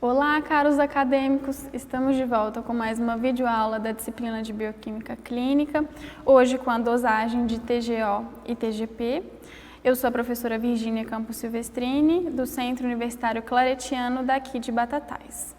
Olá, caros acadêmicos! Estamos de volta com mais uma videoaula da disciplina de Bioquímica Clínica, hoje com a dosagem de TGO e TGP. Eu sou a professora Virgínia Campos Silvestrini, do Centro Universitário Claretiano daqui de Batatais.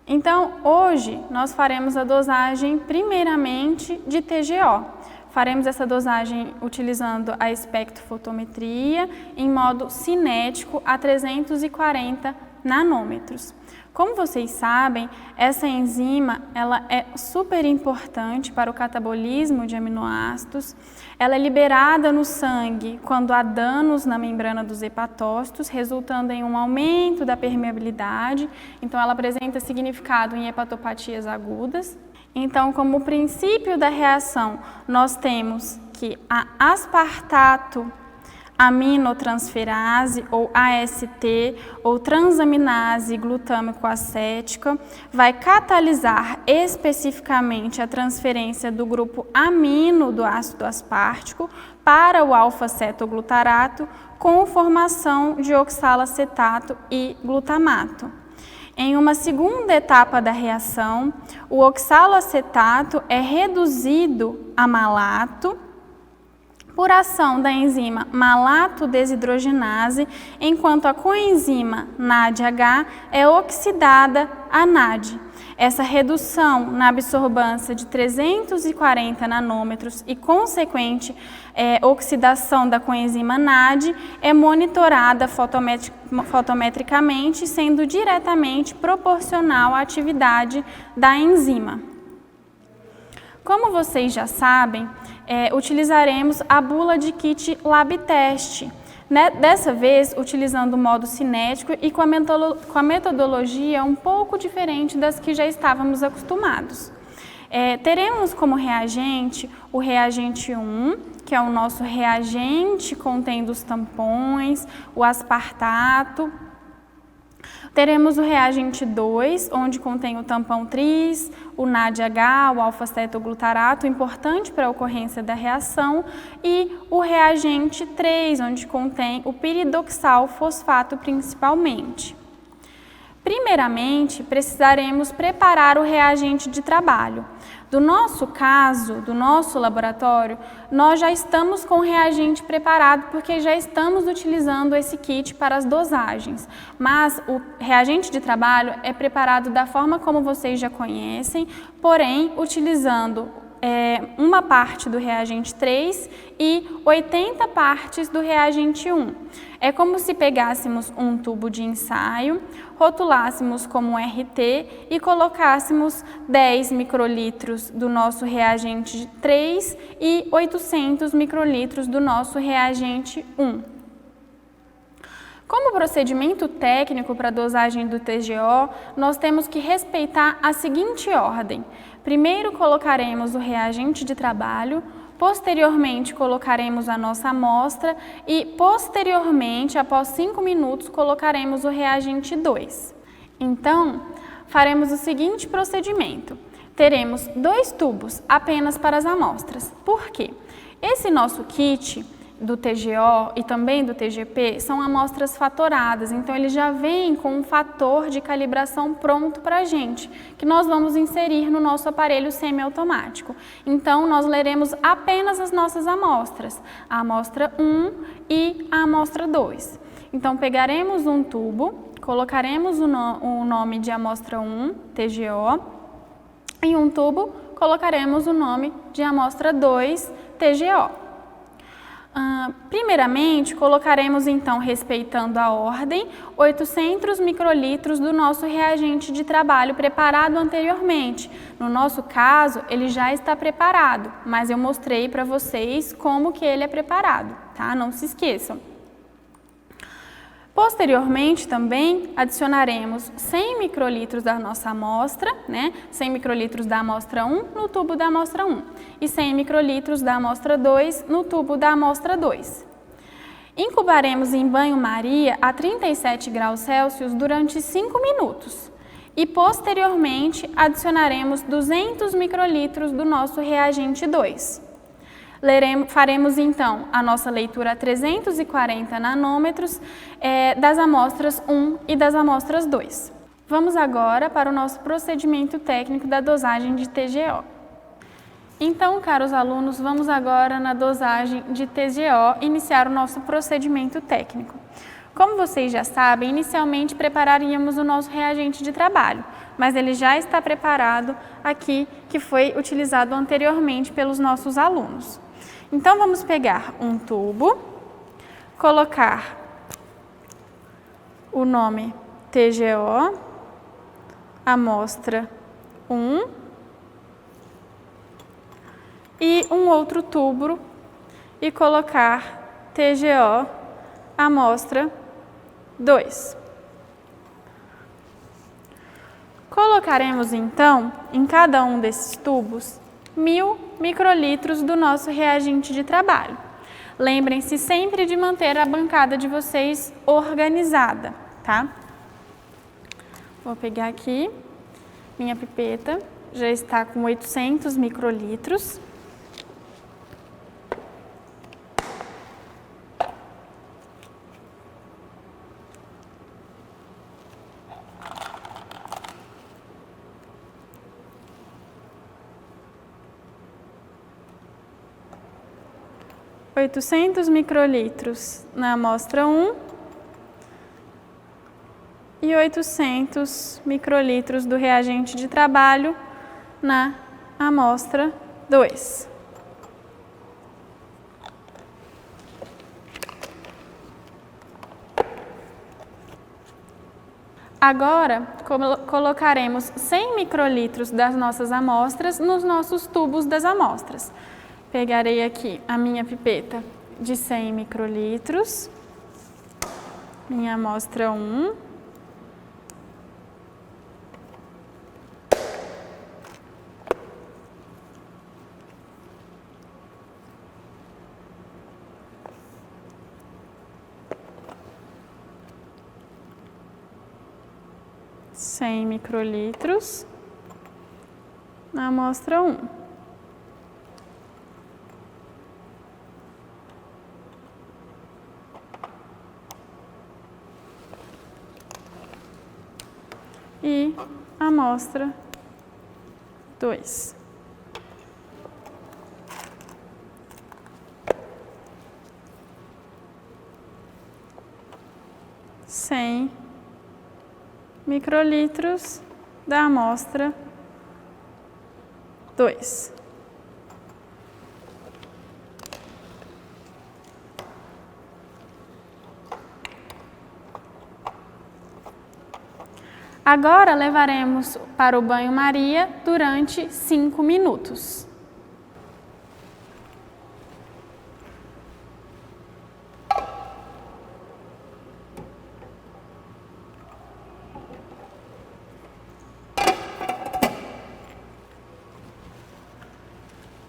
Então, hoje nós faremos a dosagem primeiramente de TGO. Faremos essa dosagem utilizando a espectrofotometria em modo cinético a 340 nanômetros. Como vocês sabem, essa enzima ela é super importante para o catabolismo de aminoácidos. Ela é liberada no sangue quando há danos na membrana dos hepatócitos, resultando em um aumento da permeabilidade. Então, ela apresenta significado em hepatopatias agudas. Então, como princípio da reação, nós temos que a aspartato aminotransferase, ou AST, ou transaminase glutâmico-acética, vai catalisar especificamente a transferência do grupo amino do ácido aspartico para o alfa-cetoglutarato com formação de oxalacetato e glutamato. Em uma segunda etapa da reação, o oxalacetato é reduzido a malato por ação da enzima malato-desidrogenase, enquanto a coenzima NADH é oxidada a NAD. Essa redução na absorbância de 340 nanômetros e consequente oxidação da coenzima NAD é monitorada fotometricamente, sendo diretamente proporcional à atividade da enzima. Como vocês já sabem, utilizaremos a bula de kit lab test, dessa vez utilizando o modo cinético e com a metodologia um pouco diferente das que já estávamos acostumados. Teremos como reagente o reagente 1, que é o nosso reagente contendo os tampões, o aspartato. Teremos o reagente 2, onde contém o tampão tris, o NADH, o alfa-cetoglutarato, importante para a ocorrência da reação, e o reagente 3, onde contém o piridoxal fosfato principalmente. Primeiramente, precisaremos preparar o reagente de trabalho. Do nosso caso, do nosso laboratório, nós já estamos com o reagente preparado porque já estamos utilizando esse kit para as dosagens. Mas o reagente de trabalho é preparado da forma como vocês já conhecem, porém utilizando uma parte do reagente 3 e 80 partes do reagente 1. É como se pegássemos um tubo de ensaio, rotulássemos como RT e colocássemos 10 microlitros do nosso reagente 3 e 800 microlitros do nosso reagente 1. Como procedimento técnico para a dosagem do TGO, nós temos que respeitar a seguinte ordem. Primeiro colocaremos o reagente de trabalho, posteriormente colocaremos a nossa amostra e posteriormente, após 5 minutos, colocaremos o reagente 2. Então, faremos o seguinte procedimento. Teremos 2 tubos apenas para as amostras. Por quê? Esse nosso kit do TGO e também do TGP são amostras fatoradas, então ele já vem com um fator de calibração pronto para a gente, que nós vamos inserir no nosso aparelho semiautomático. Então, nós leremos apenas as nossas amostras, a amostra 1 e a amostra 2. Então, pegaremos um tubo, colocaremos o nome de amostra 1, TGO, em um tubo colocaremos o nome de amostra 2, TGO. Primeiramente, colocaremos então, respeitando a ordem, 800 microlitros do nosso reagente de trabalho preparado anteriormente. No nosso caso, ele já está preparado, mas eu mostrei para vocês como que ele é preparado, tá? Não se esqueçam. Posteriormente, também, adicionaremos 100 microlitros da nossa amostra, 100 microlitros da amostra 1 no tubo da amostra 1 e 100 microlitros da amostra 2 no tubo da amostra 2. Incubaremos em banho-maria a 37 graus Celsius durante 5 minutos e, posteriormente, adicionaremos 200 microlitros do nosso reagente 2. Faremos então a nossa leitura a 340 nanômetros das amostras 1 e das amostras 2. Vamos agora para o nosso procedimento técnico da dosagem de TGO. Então, caros alunos, vamos agora na dosagem de TGO iniciar o nosso procedimento técnico. Como vocês já sabem, inicialmente prepararíamos o nosso reagente de trabalho, mas ele já está preparado aqui, que foi utilizado anteriormente pelos nossos alunos. Então, vamos pegar um tubo, colocar o nome TGO, amostra 1, e um outro tubo e colocar TGO, amostra 2. Colocaremos então em cada um desses tubos 1000 microlitros do nosso reagente de trabalho. Lembrem-se sempre de manter a bancada de vocês organizada, tá? Vou pegar aqui minha pipeta, já está com 800 microlitros. Microlitros na amostra 1 e 800 microlitros do reagente de trabalho na amostra 2. Agora, colocaremos 100 microlitros das nossas amostras nos nossos tubos das amostras. Pegarei aqui a minha pipeta de 100 microlitros, minha amostra 1, microlitros na amostra 1. E amostra 2. Microlitros da amostra 2. Agora levaremos para o banho-maria durante 5 minutos.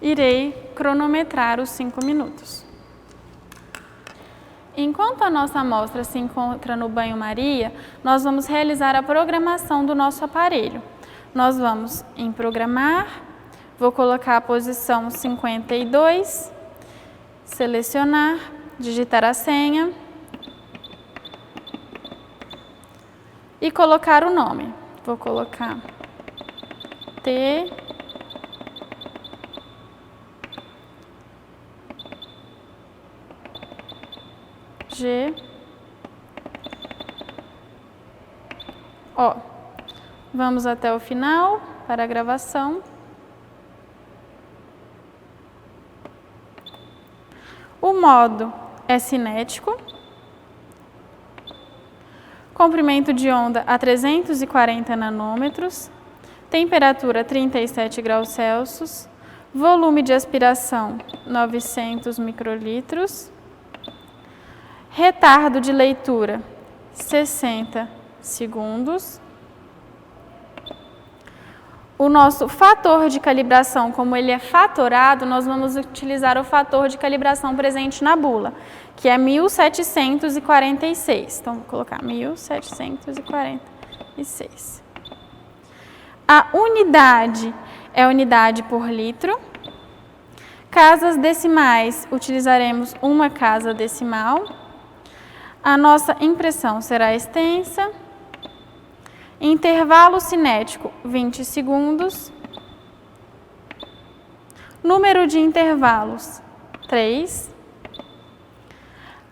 Irei cronometrar os 5 minutos. Enquanto a nossa amostra se encontra no banho-maria, nós vamos realizar a programação do nosso aparelho. Nós vamos em programar, vou colocar a posição 52, selecionar, digitar a senha e colocar o nome. Vou colocar Vamos até o final para a gravação. O modo é cinético. Comprimento de onda a 340 nanômetros. Temperatura 37 graus Celsius. Volume de aspiração 900 microlitros. Retardo de leitura 60 segundos. O nosso fator de calibração, como ele é fatorado, nós vamos utilizar o fator de calibração presente na bula, que é 1746. Então, vou colocar 1746. A unidade é unidade por litro. Casas decimais, utilizaremos uma casa decimal. A nossa impressão será extensa. Intervalo cinético, 20 segundos. Número de intervalos, 3.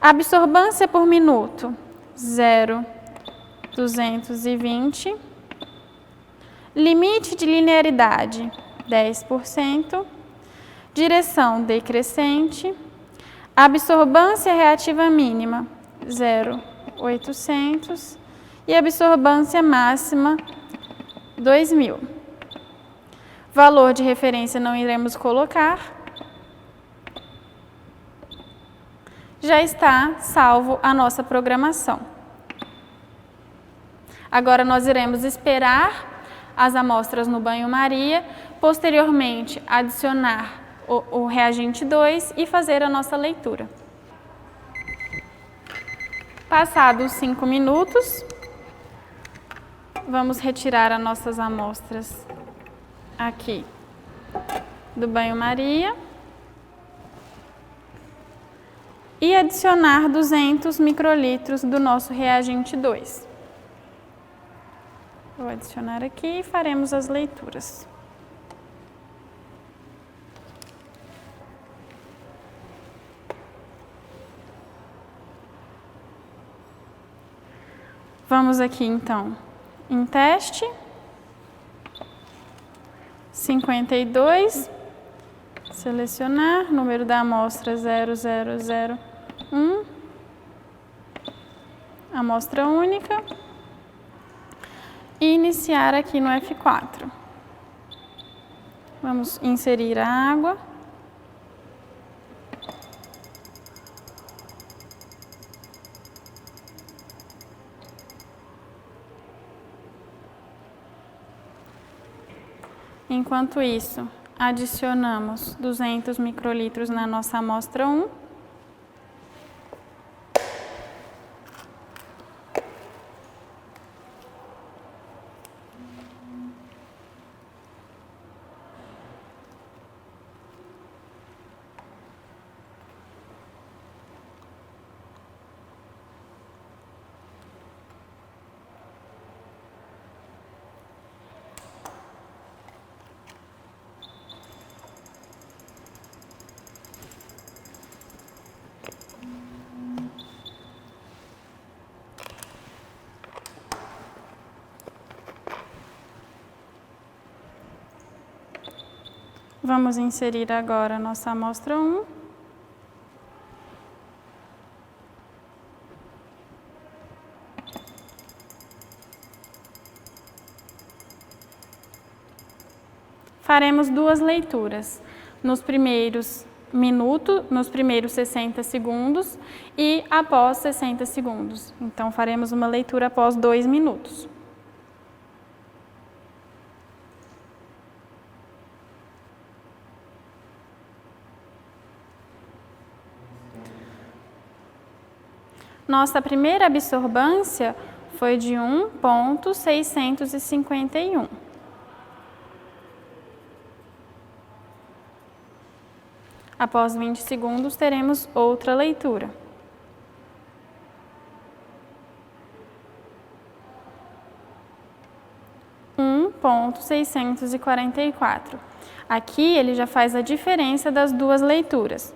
Absorvância por minuto, 0,220. Limite de linearidade, 10%. Direção decrescente. Absorvância reativa mínima, 0,800. E absorvância máxima, 2.000. Valor de referência não iremos colocar. Já está salvo a nossa programação. Agora nós iremos esperar as amostras no banho-maria, posteriormente adicionar o reagente 2 e fazer a nossa leitura. Passados 5 minutos, vamos retirar as nossas amostras aqui do banho-maria e adicionar 200 microlitros do nosso reagente 2. Vou adicionar aqui e faremos as leituras. Vamos aqui então em teste. 52. Selecionar, número da amostra 0001. Amostra única. E iniciar aqui no F4. Vamos inserir a água. Enquanto isso, adicionamos 200 microlitros na nossa amostra 1. Vamos inserir agora a nossa amostra 1. Faremos duas leituras, nos primeiros 60 segundos e após 60 segundos. Então, faremos uma leitura após 2 minutos. Nossa primeira absorvância foi de 1,651. Após 20 segundos, teremos outra leitura. Um 1,644. Aqui ele já faz a diferença das duas leituras.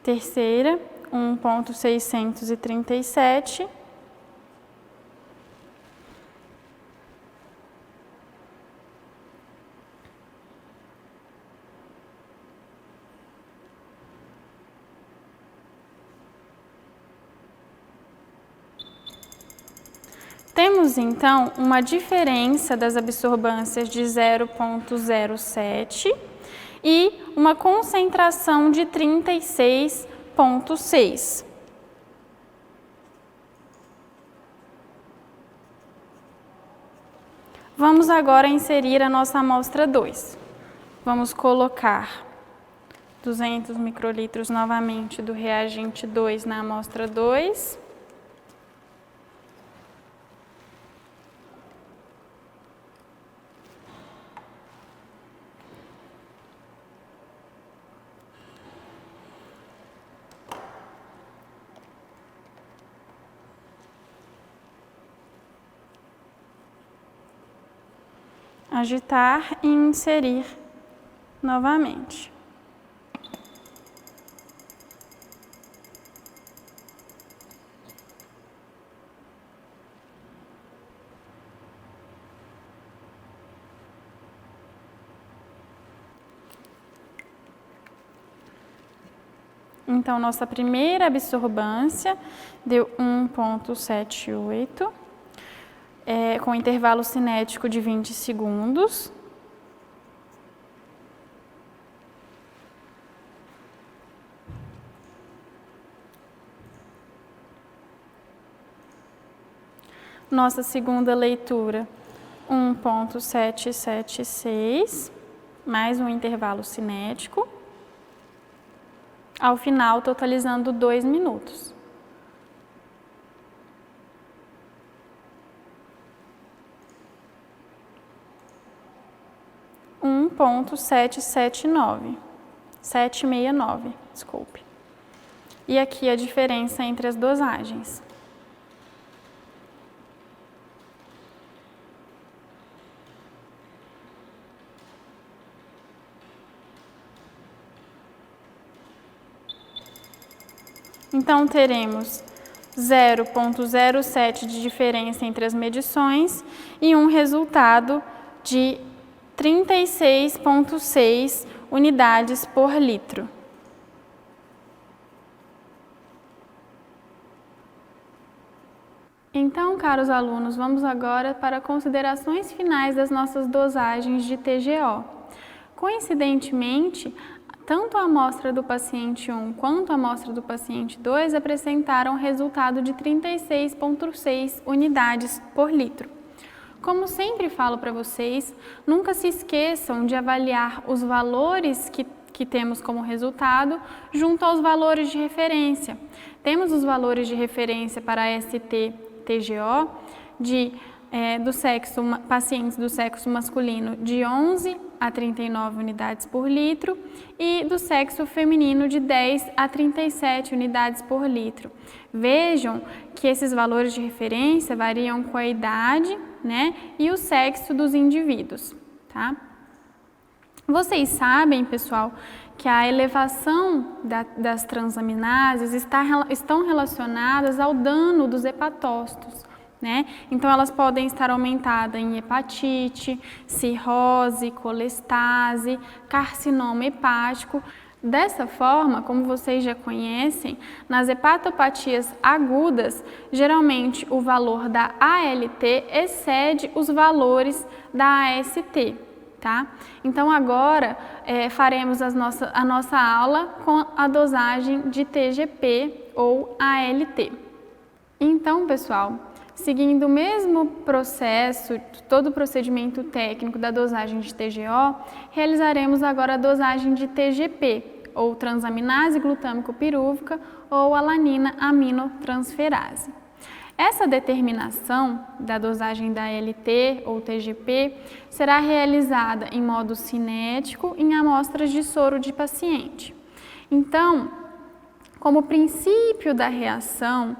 Terceira, 1,637. Temos, então, uma diferença das absorvâncias de 0,07 e uma concentração de 36,6. Vamos agora inserir a nossa amostra 2. Vamos colocar 200 microlitros novamente do reagente 2 na amostra 2. agitar e inserir novamente. Então, nossa primeira absorbância deu 1,78, com intervalo cinético de 20 segundos. Nossa segunda leitura, 1,776, mais um intervalo cinético. Ao final, totalizando 2 minutos. Um 769, desculpe. E aqui a diferença entre as dosagens. Então, teremos 0,07 de diferença entre as medições e um resultado de 36,6 unidades por litro. Então, caros alunos, vamos agora para considerações finais das nossas dosagens de TGO. Coincidentemente, tanto a amostra do paciente 1 quanto a amostra do paciente 2 apresentaram resultado de 36,6 unidades por litro. Como sempre falo para vocês, nunca se esqueçam de avaliar os valores que temos como resultado junto aos valores de referência. Temos os valores de referência para ST-TGO pacientes do sexo masculino de 11 a 39 unidades por litro e do sexo feminino de 10 a 37 unidades por litro. Vejam que esses valores de referência variam com a idade, né, e o sexo dos indivíduos, tá? Vocês sabem, pessoal, que a elevação das transaminases estão relacionadas ao dano dos hepatócitos, né? Então, elas podem estar aumentadas em hepatite, cirrose, colestase, carcinoma hepático. Dessa forma, como vocês já conhecem, nas hepatopatias agudas, geralmente o valor da ALT excede os valores da AST, tá? Então, agora faremos a nossa aula com a dosagem de TGP ou ALT. Então, pessoal, seguindo o mesmo processo, todo o procedimento técnico da dosagem de TGO, realizaremos agora a dosagem de TGP, ou transaminase glutâmico pirúvica, ou alanina aminotransferase. Essa determinação da dosagem da ALT ou TGP será realizada em modo cinético em amostras de soro de paciente. Então, como princípio da reação,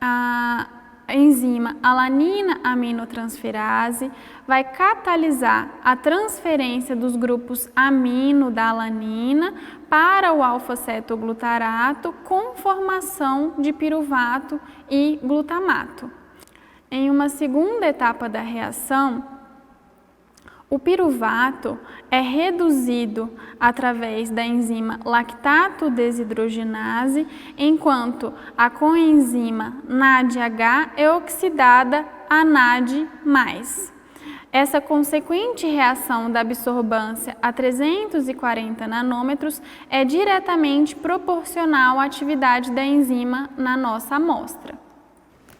a enzima alanina aminotransferase vai catalisar a transferência dos grupos amino da alanina para o alfa-cetoglutarato com formação de piruvato e glutamato. Em uma segunda etapa da reação, o piruvato é reduzido através da enzima lactato desidrogenase, enquanto a coenzima NADH é oxidada a NAD+. Essa consequente reação da absorbância a 340 nanômetros é diretamente proporcional à atividade da enzima na nossa amostra.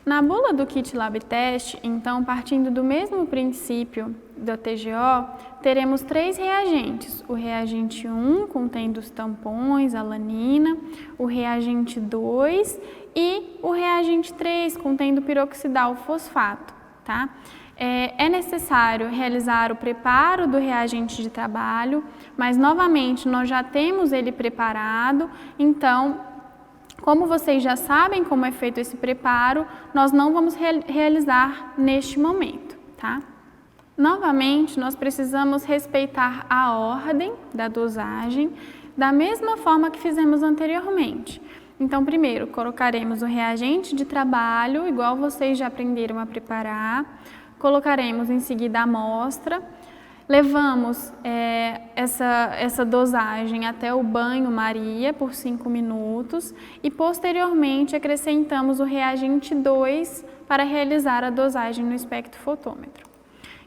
Na bula do kit lab test, então, partindo do mesmo princípio da TGO, teremos 3 reagentes. O reagente 1, contendo os tampões, alanina, o reagente 2 e o reagente 3, contendo piroxidal fosfato, tá? É necessário realizar o preparo do reagente de trabalho, mas, novamente, nós já temos ele preparado, então, como vocês já sabem como é feito esse preparo, nós não vamos realizar neste momento, tá? Novamente, nós precisamos respeitar a ordem da dosagem da mesma forma que fizemos anteriormente. Então, primeiro, colocaremos o reagente de trabalho, igual vocês já aprenderam a preparar. Colocaremos em seguida a amostra. Levamos essa dosagem até o banho-maria por 5 minutos e, posteriormente, acrescentamos o reagente 2 para realizar a dosagem no espectrofotômetro.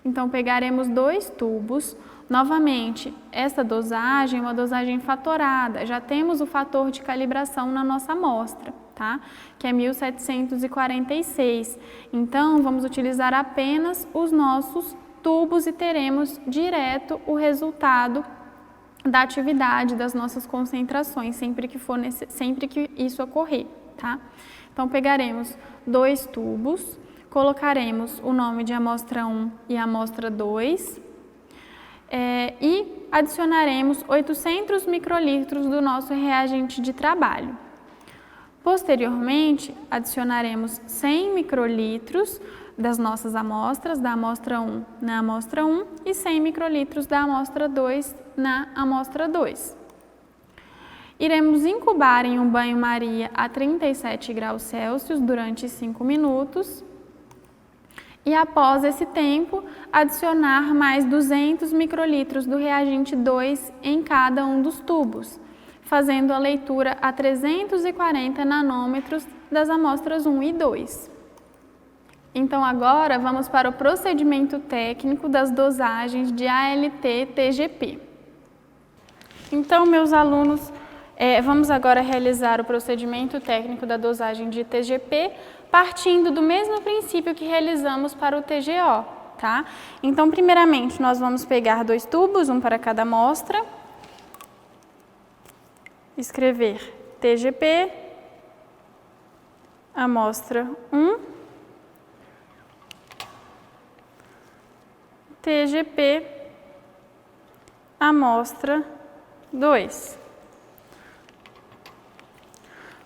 Então, pegaremos 2 tubos. Novamente, essa dosagem é uma dosagem fatorada, já temos o fator de calibração na nossa amostra, tá? Que é 1746. Então, vamos utilizar apenas os nossos tubos e teremos direto o resultado da atividade das nossas concentrações, sempre que isso ocorrer, tá? Então, pegaremos 2 tubos, colocaremos o nome de amostra 1 e amostra 2 e adicionaremos 800 microlitros do nosso reagente de trabalho. Posteriormente, adicionaremos 100 microlitros das nossas amostras, da amostra 1 na amostra 1 e 100 microlitros da amostra 2 na amostra 2. Iremos incubar em um banho-maria a 37 graus Celsius durante 5 minutos e, após esse tempo, adicionar mais 200 microlitros do reagente 2 em cada um dos tubos, fazendo a leitura a 340 nanômetros das amostras 1 e 2. Então, agora vamos para o procedimento técnico das dosagens de ALT-TGP. Então, meus alunos, vamos agora realizar o procedimento técnico da dosagem de TGP, partindo do mesmo princípio que realizamos para o TGO, tá? Então, primeiramente, nós vamos pegar 2 tubos, um para cada amostra, escrever TGP, amostra 1, TGP, amostra 2.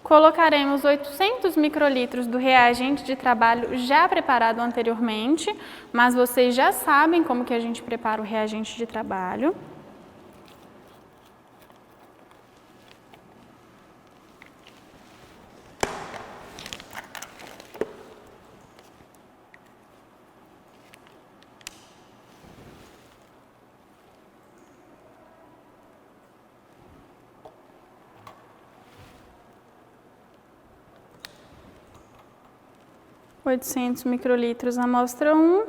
Colocaremos 800 microlitros do reagente de trabalho já preparado anteriormente, mas vocês já sabem como que a gente prepara o reagente de trabalho. (800 microlitros amostra 1,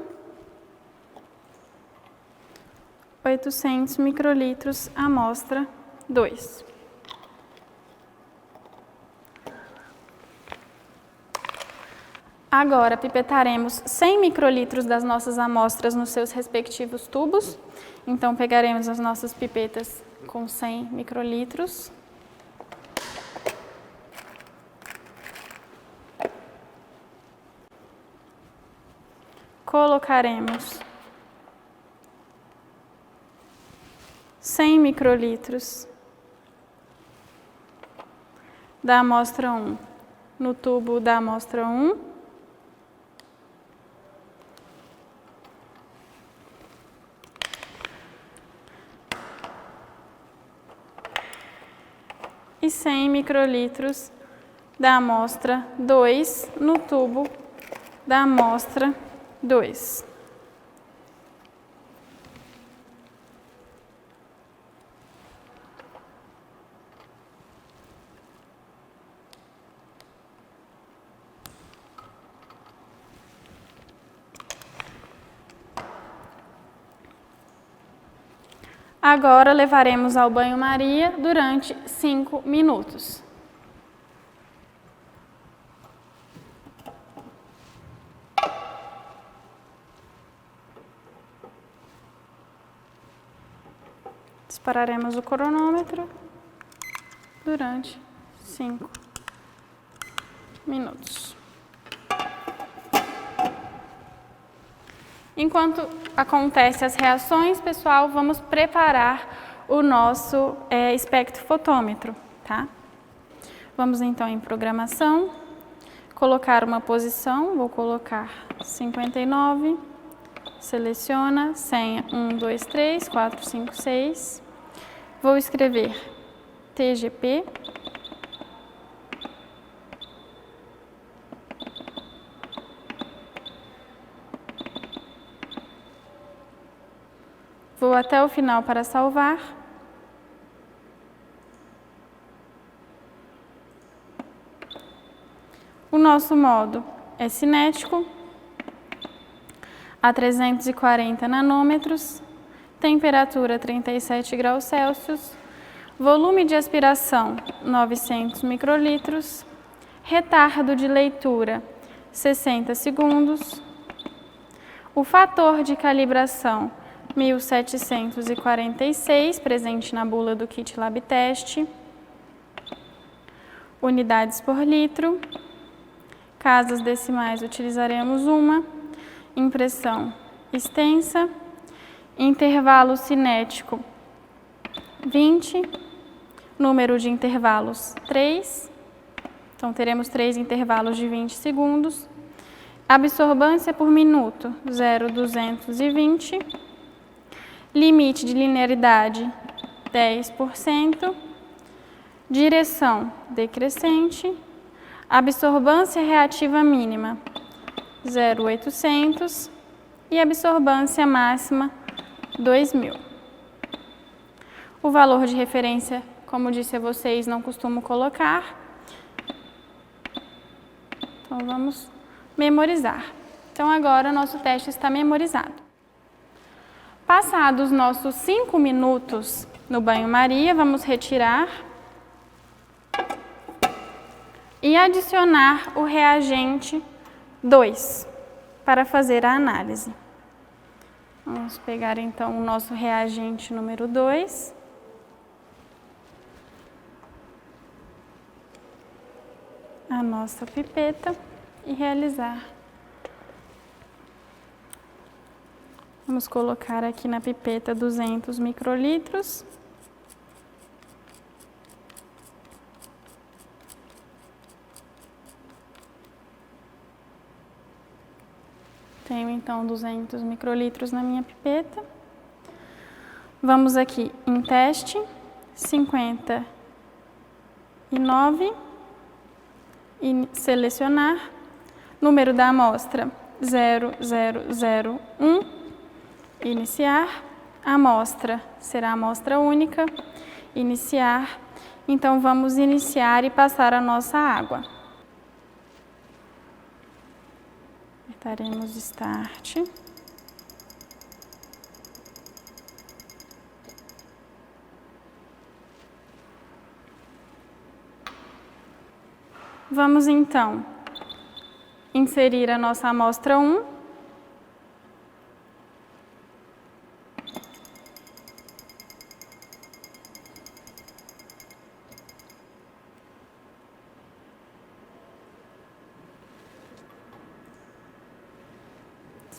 800 microlitros amostra 2. Agora, pipetaremos 100 microlitros das nossas amostras nos seus respectivos tubos. Então, pegaremos as nossas pipetas com 100 microlitros. Colocaremos 100 microlitros da amostra 1 no tubo da amostra 1 e 100 microlitros da amostra 2 no tubo da amostra 2. Agora levaremos ao banho-maria durante 5 minutos. Dispararemos o cronômetro durante 5 minutos. Enquanto acontecem as reações, pessoal, vamos preparar o nosso espectrofotômetro, tá? Vamos então em programação, colocar uma posição, vou colocar 59, seleciona, senha 1, 2, 3, 4, 5, 6. Vou escrever TGP. Vou até o final para salvar. O nosso modo é cinético, a 340 nanômetros, temperatura 37 graus Celsius, volume de aspiração 900 microlitros, retardo de leitura 60 segundos, o fator de calibração 1746, presente na bula do kit Lab Test, unidades por litro, casas decimais utilizaremos uma, impressão extensa, intervalo cinético 20, número de intervalos 3, então teremos 3 intervalos de 20 segundos, absorbância por minuto 0,220, limite de linearidade 10%, direção decrescente, absorbância reativa mínima 0,800 e absorbância máxima 2000. O valor de referência, como disse a vocês, não costumo colocar. Então vamos memorizar. Então agora o nosso teste está memorizado. Passados nossos 5 minutos no banho-maria, vamos retirar e adicionar o reagente 2 para fazer a análise. Vamos pegar então o nosso reagente número 2. A nossa pipeta e realizar. Vamos colocar aqui na pipeta 200 microlitros. Tenho então 200 microlitros na minha pipeta. Vamos aqui em teste, 59, e selecionar, número da amostra 0001, iniciar, a amostra será a amostra única, iniciar, então vamos iniciar e passar a nossa água. Apertaremos Start. Vamos então inserir a nossa amostra 1.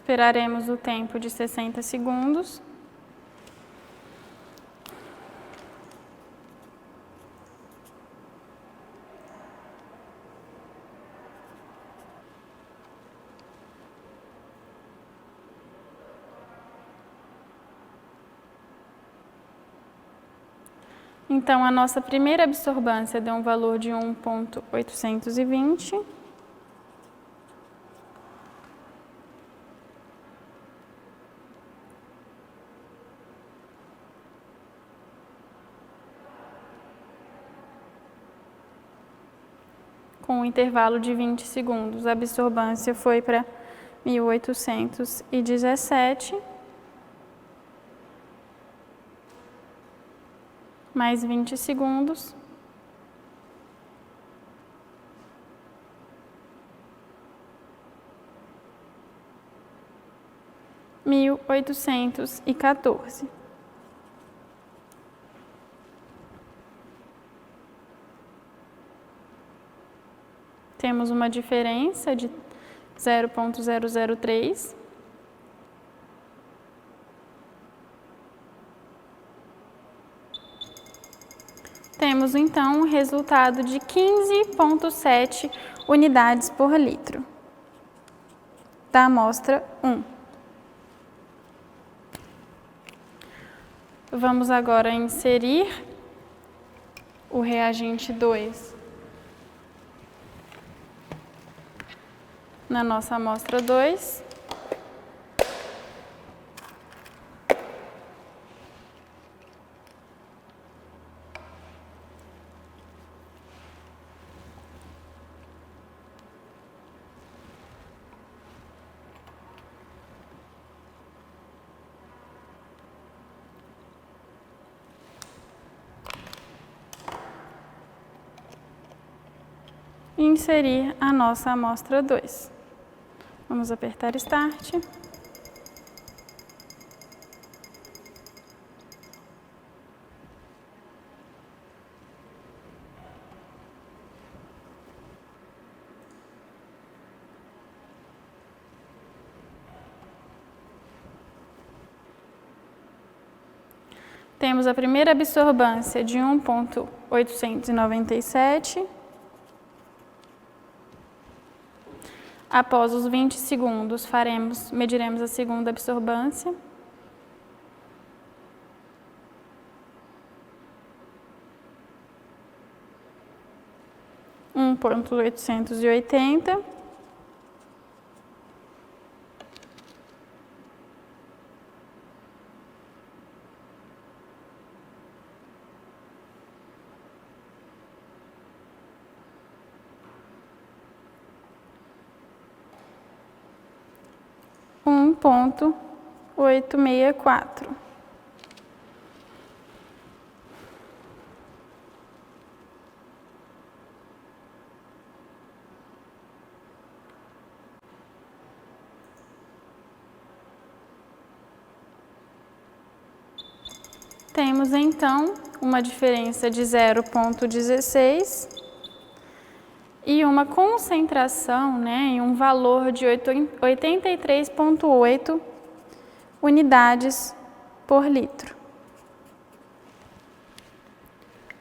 Esperaremos o tempo de 60 segundos. Então, a nossa primeira absorbância deu um valor de 1,820. Com um intervalo de 20 segundos, a absorbância foi para 1817. Mais 20 segundos. Mil oitocentos e 14. Temos uma diferença de 0,003. Temos então o resultado de 15,7 unidades por litro da amostra 1. Vamos agora inserir o reagente 2 na nossa amostra 2. E inserir a nossa amostra 2. Vamos apertar Start. Temos a primeira absorbância de 1,897. Após os 20 segundos, mediremos a segunda absorbância. Um 1,880. Um 1,864. Temos então uma diferença de 0,16 e uma concentração, em um valor de 83,8 unidades por litro.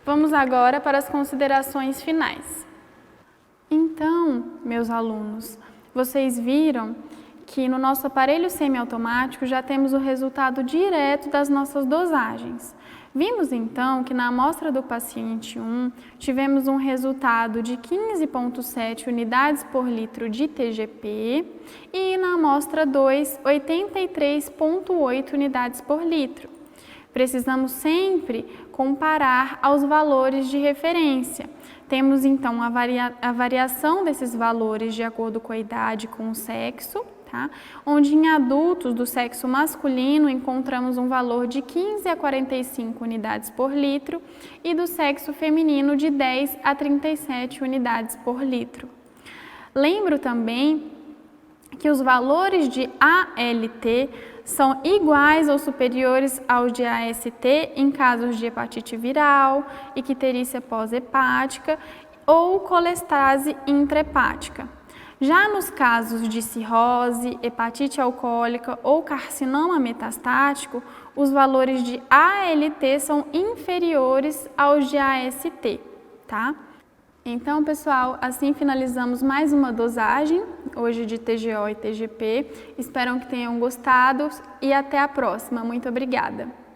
Vamos agora para as considerações finais. Então, meus alunos, vocês viram que no nosso aparelho semiautomático já temos o resultado direto das nossas dosagens. Vimos então que na amostra do paciente 1 tivemos um resultado de 15,7 unidades por litro de TGP e na amostra 2, 83,8 unidades por litro. Precisamos sempre comparar aos valores de referência. Temos então a variação desses valores de acordo com a idade e com o sexo, onde em adultos do sexo masculino encontramos um valor de 15 a 45 unidades por litro e do sexo feminino de 10 a 37 unidades por litro. Lembro também que os valores de ALT são iguais ou superiores aos de AST em casos de hepatite viral, icterícia pós-hepática ou colestase intrahepática. Já nos casos de cirrose, hepatite alcoólica ou carcinoma metastático, os valores de ALT são inferiores aos de AST, tá? Então, pessoal, assim finalizamos mais uma dosagem, hoje de TGO e TGP. Espero que tenham gostado e até a próxima. Muito obrigada!